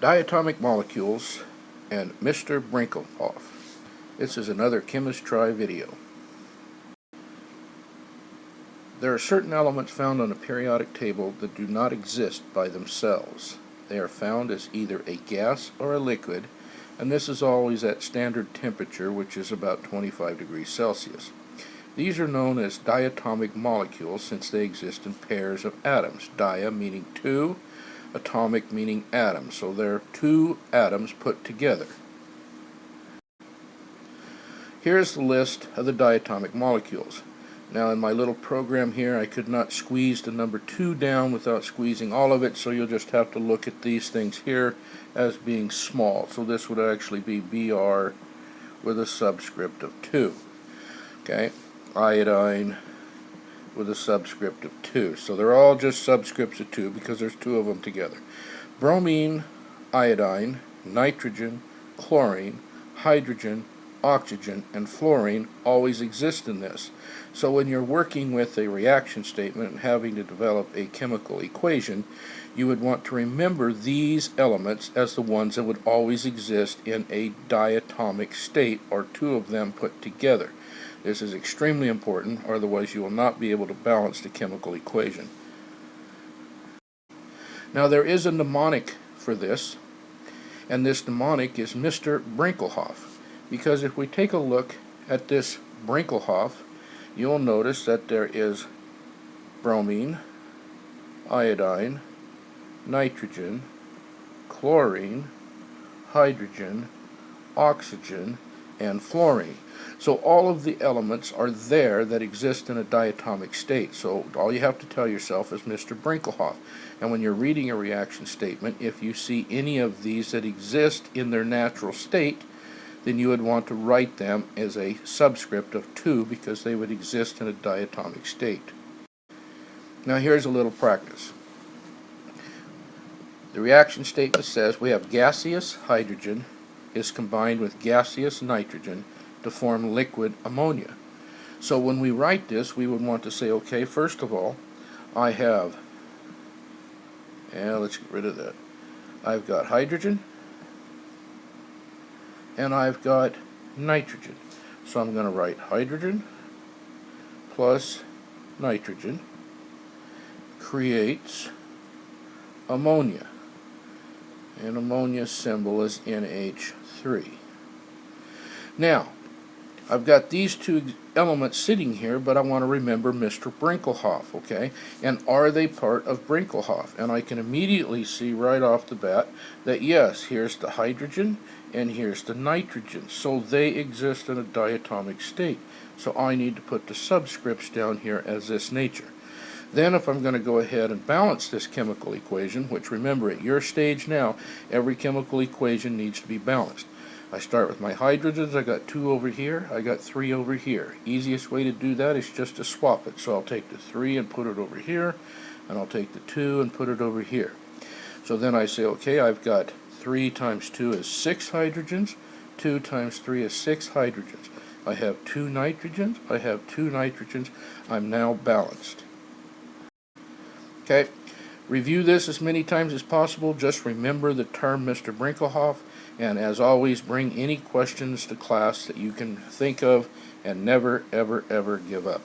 Diatomic molecules and Mr. Brinclhof. This is another Chemist Try video. There are certain elements found on a periodic table that do not exist by themselves. They are found as either a gas or a liquid, and this is always at standard temperature, which is about 25 degrees Celsius. These are known as diatomic molecules since they exist in pairs of atoms. Dia meaning two, atomic meaning atom, so they're two atoms put together. Here's the list of the diatomic molecules. Now in my little program here I could not squeeze the number 2 down without squeezing all of it, so you'll just have to look at these things here as being small. So this would actually be Br with a subscript of 2. Okay, iodine with a subscript of 2. So they're all just subscripts of 2 because there's 2 of them together. Bromine, iodine, nitrogen, chlorine, hydrogen, oxygen, and fluorine always exist in this. So when you're working with a reaction statement and having to develop a chemical equation, you would want to remember these elements as the ones that would always exist in a diatomic state, or 2 of them put together. This is extremely important, otherwise you will not be able to balance the chemical equation. Now there is a mnemonic for this, and this mnemonic is Mr. Brinclhof, because if we take a look at this Brinclhof, you'll notice that there is bromine, iodine, nitrogen, chlorine, hydrogen, oxygen, and fluorine. So all of the elements are there that exist in a diatomic state. So all you have to tell yourself is Mr. Brinclhof. And when you're reading a reaction statement, if you see any of these that exist in their natural state, then you would want to write them as a subscript of 2 because they would exist in a diatomic state. Now here's a little practice. The reaction statement says we have gaseous hydrogen is combined with gaseous nitrogen to form liquid ammonia. So when we write this, we would want to say, okay, first of all, I have, let's get rid of that. I've got hydrogen, and I've got nitrogen. So I'm going to write hydrogen plus nitrogen creates ammonia. And ammonia symbol is NH3. Now, I've got these 2 elements sitting here, but I want to remember Mr. Brinclhof, okay? And are they part of Brinclhof? And I can immediately see right off the bat that yes, here's the hydrogen and here's the nitrogen. So they exist in a diatomic state. So I need to put the subscripts down here as this nature. Then if I'm going to go ahead and balance this chemical equation, which remember at your stage now, every chemical equation needs to be balanced. I start with my hydrogens. I got 2 over here, I got 3 over here. Easiest way to do that is just to swap it. So I'll take the 3 and put it over here, and I'll take the 2 and put it over here. So then I say, okay, I've got 3 times 2 is 6 hydrogens, 2 times 3 is 6 hydrogens. I have 2 nitrogens, I have 2 nitrogens, I'm now balanced. Okay, review this as many times as possible. Just remember the term Mr. Brinclhof, and as always, bring any questions to class that you can think of, and never, ever, ever give up.